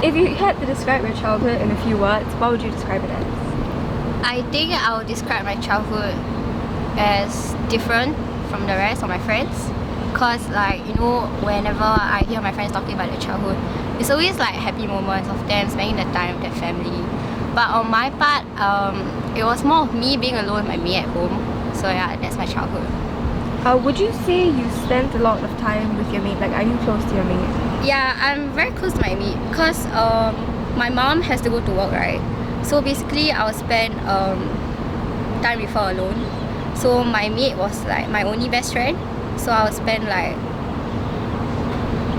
If you had to describe your childhood in a few words, what would you describe it as? I think I would describe my childhood as different from the rest of my friends. Cause like, you know, whenever I hear my friends talking about their childhood, it's always like happy moments of them spending the time with their family. But on my part, it was more of me being alone with my maid at home. So yeah, that's my childhood. Would you say you spent a lot of time with your maid? Like, are you close to your maid? Yeah, I'm very close to my maid because my mom has to go to work, right? So basically, I will spend time with her alone. So my maid was like my only best friend. So I will spend like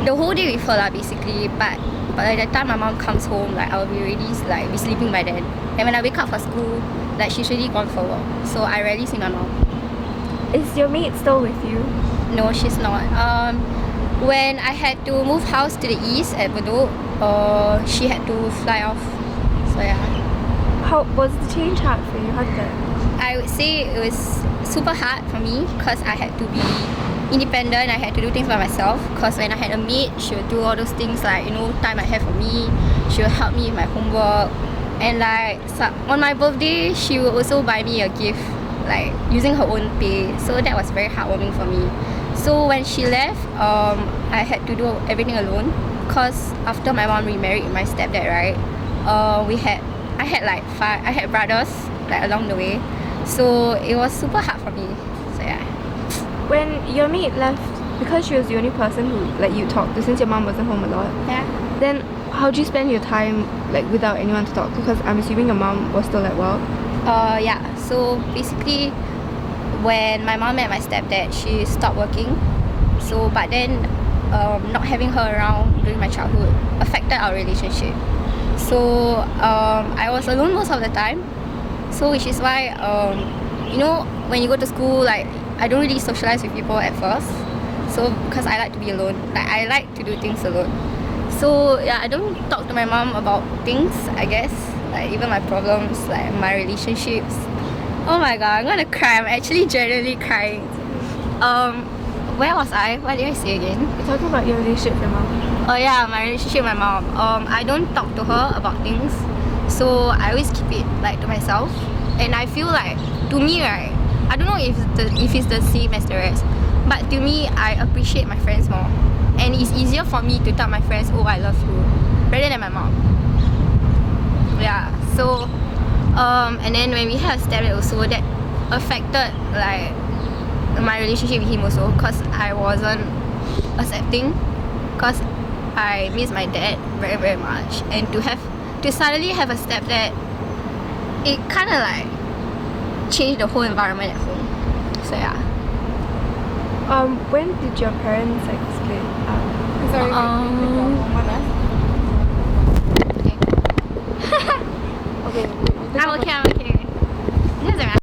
the whole day with her lah, basically. But by the time my mom comes home, like I'll be already like be sleeping by then. And when I wake up for school, like she's already gone for work. So I rarely see my mom. Is your maid still with you? No, she's not. When I had to move house to the east at Bedok, she had to fly off. So yeah. How was the change hard for you? How did that? I would say it was super hard for me because I had to be independent. I had to do things by myself because when I had a maid, she would do all those things like, you know, time I have for me. She would help me with my homework. And like on my birthday, she would also buy me a gift, like using her own pay. So that was very heartwarming for me. So when she left, I had to do everything alone because after my mom remarried my stepdad, right, I had brothers like along the way. So it was super hard for me. So yeah. When your maid left, because she was the only person who like you talked to since your mom wasn't home a lot, Yeah. then how do you spend your time like without anyone to talk to? Because I'm assuming your mom was still at work. Yeah. So basically, when my mom met my stepdad, she stopped working. So but then, not having her around during my childhood affected our relationship. So I was alone most of the time. So which is why you know, when you go to school, like I don't really socialize with people at first. So because I like to be alone, like I like to do things alone. So yeah, I don't talk to my mom about things, I guess, like even my problems, like my relationships. Oh my god, I'm gonna cry. I'm actually genuinely crying. Where was I? What did I say again? You're talking about your relationship with your mom. Oh yeah, my relationship with my mom. I don't talk to her about things, so I always keep it like to myself. And I feel like, to me, right, I don't know if it's the same as the rest, but to me, I appreciate my friends more, and it's easier for me to tell my friends, oh, I love you, rather than my mom. Yeah. So, and then when we had a stepdad also, that affected like my relationship with him also, cause I wasn't accepting, cause I miss my dad very very much, and to suddenly have a stepdad, it kind of like changed the whole environment at home. So yeah. When did your parents like split up? Sorry. Okay. Okay. I'm okay. It doesn't matter.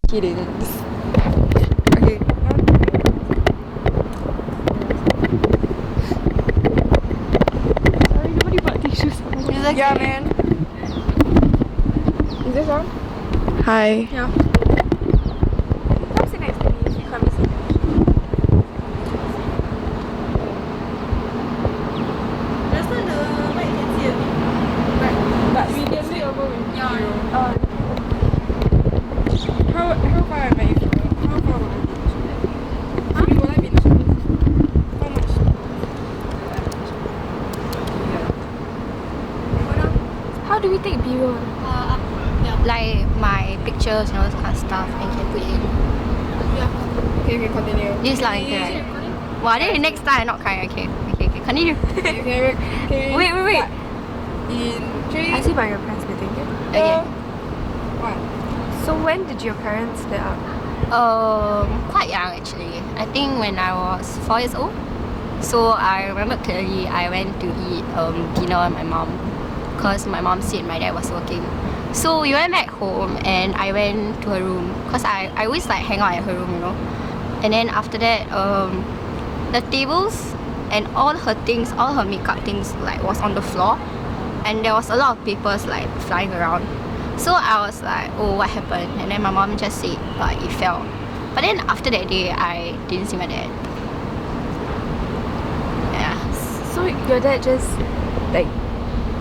Kidding. Okay. Sorry, nobody bought tissues. It's okay. Yeah, man. Is this on? Hi. Yeah. Come sit next to me if you can't see. Last time the mic can see a bit. But we can sit over with Yeah. you. How far am I from you? How far will I be? Huh? Will I be in the show? How much? How do we take B-roll? Like my pictures and all this kind of stuff, and can put it in. Okay, continue. This like that. Wow, then the next time I'm not crying. Okay, continue. Okay. Wait. in I see about your parents meeting. Okay. what? So when did your parents split up? Quite young actually. I think when I was 4 years old. So I remember clearly I went to eat dinner with my mom because my mom said my dad was working. So we went back home and I went to her room because I always like hang out at her room, you know. And then after that, the tables and all her things, all her makeup things like was on the floor, and there was a lot of papers like flying around. So I was like, oh, what happened? And then my mom just said, it fell. But then after that day, I didn't see my dad. Yeah. So your dad just like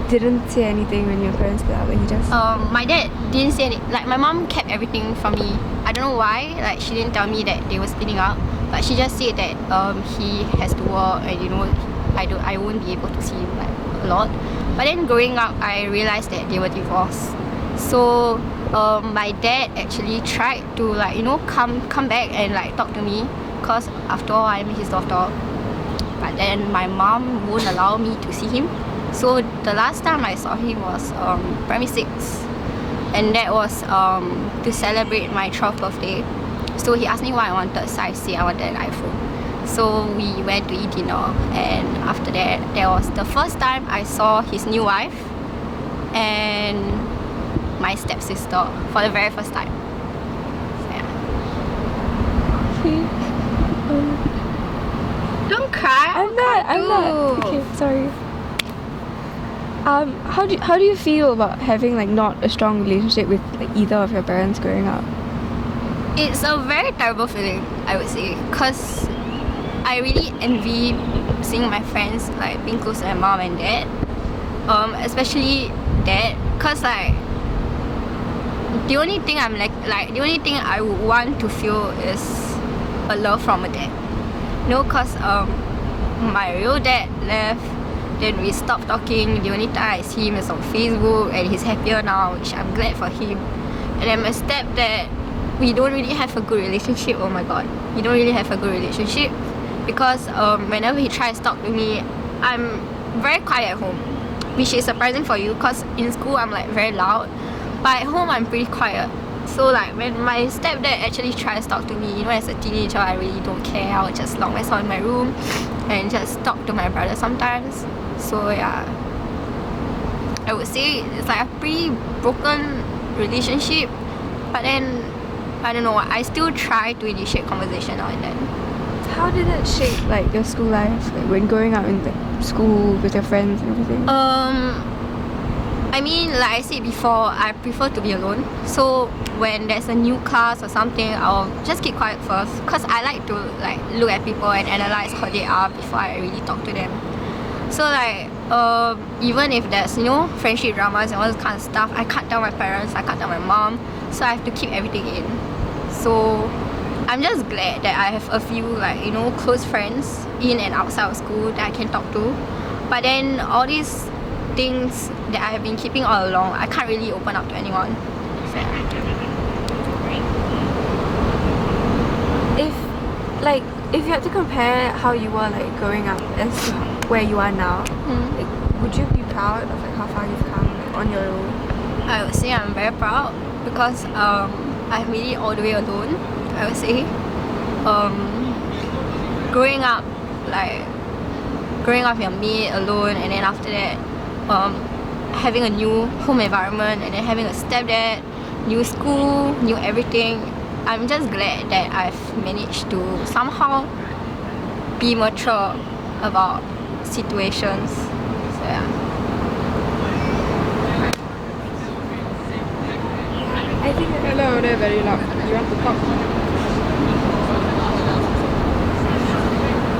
didn't say anything when your parents split up, and he just My dad didn't say anything. Like my mom kept everything from me. I don't know why. Like she didn't tell me that they were splitting up, but she just said that he has to work, and you know, I won't be able to see him like a lot. But then growing up, I realized that they were divorced. So my dad actually tried to like, you know, come back and like talk to me, cause after all I'm his daughter. But then my mom won't allow me to see him. So the last time I saw him was primary 6, and that was to celebrate my 12th birthday. So he asked me what I wanted, so I said I wanted an iPhone. So we went to eat dinner, and after that, that was the first time I saw his new wife and my stepsister for the very first time. So, yeah. Don't cry. I'm not. Okay, sorry. How do you feel about having like not a strong relationship with like either of your parents growing up? It's a very terrible feeling, I would say, because I really envy seeing my friends like being close to my mom and dad, especially dad, because like the only thing the only thing I would want to feel is a love from a dad. No, because my real dad left, then we stopped talking. The only time I see him is on Facebook, and he's happier now, which I'm glad for him. And then my stepdad, we don't really have a good relationship. Oh my god, we don't really have a good relationship because whenever he tries to talk to me, I'm very quiet at home, which is surprising for you because in school I'm like very loud, but at home I'm pretty quiet. So like when my stepdad actually tries to talk to me, you know, as a teenager I really don't care. I would just lock myself in my room and just talk to my brother sometimes. So yeah, I would say it's like a pretty broken relationship, but then I don't know, I still try to initiate conversation now and then. How did that shape like your school life, like when growing up in like school with your friends and everything? I mean, like I said before, I prefer to be alone. So when there's a new class or something, I'll just keep quiet first, because I like to like look at people and analyze how they are before I really talk to them. So like even if there's, you know, friendship dramas and all this kind of stuff, I can't tell my parents, I can't tell my mom, so I have to keep everything in. So I'm just glad that I have a few like, you know, close friends in and outside of school that I can talk to. But then all these things that I have been keeping all along, I can't really open up to anyone. So, yeah. If you had to compare how you were like growing up as to where you are now, like, would you be proud of like how far you've come like, on your own? I would say I'm very proud because I've made it all the way alone, I would say. Growing up you're made alone, and then after that having a new home environment, and then having a stepdad, new school, new everything. I'm just glad that I've managed to somehow be mature about situations. So yeah. I think Hello, they're very loud. You want to talk?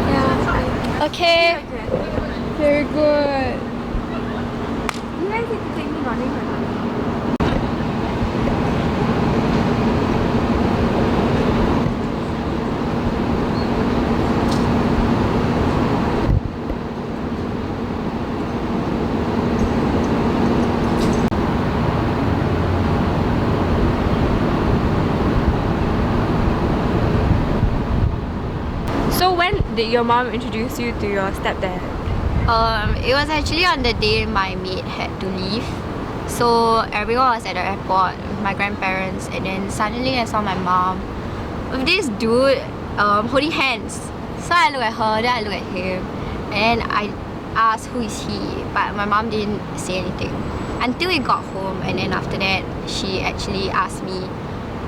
yeah. Okay. Very good. You guys need to take me running or not? So when did your mom introduce you to your stepdad? It was actually on the day my maid had to leave. So everyone was at the airport with my grandparents, and then suddenly I saw my mom with this dude holding hands. So I look at her, then I look at him, and I asked who is he, but my mom didn't say anything until we got home. And then after that, she actually asked me,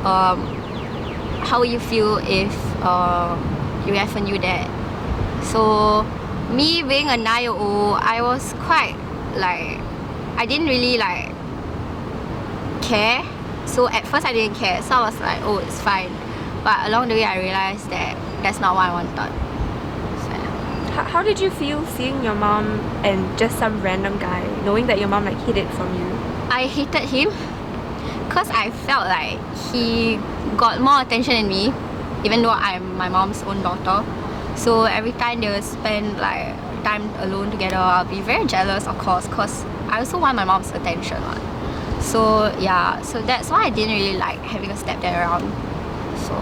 how will you feel if you have a new dad? So me being a 9-year-old, I was quite like, I didn't really like care. So at first I didn't care, so I was like, oh, it's fine. But along the way I realized that that's not what I wanted. So, yeah. How did you feel seeing your mom and just some random guy, knowing that your mom like hid it from you? I hated him because I felt like he got more attention than me, even though I'm my mom's own daughter. So every time they will spend like time alone together, I'll be very jealous, of course, because I also want my mom's attention. So yeah, so that's why I didn't really like having a stepdad around. So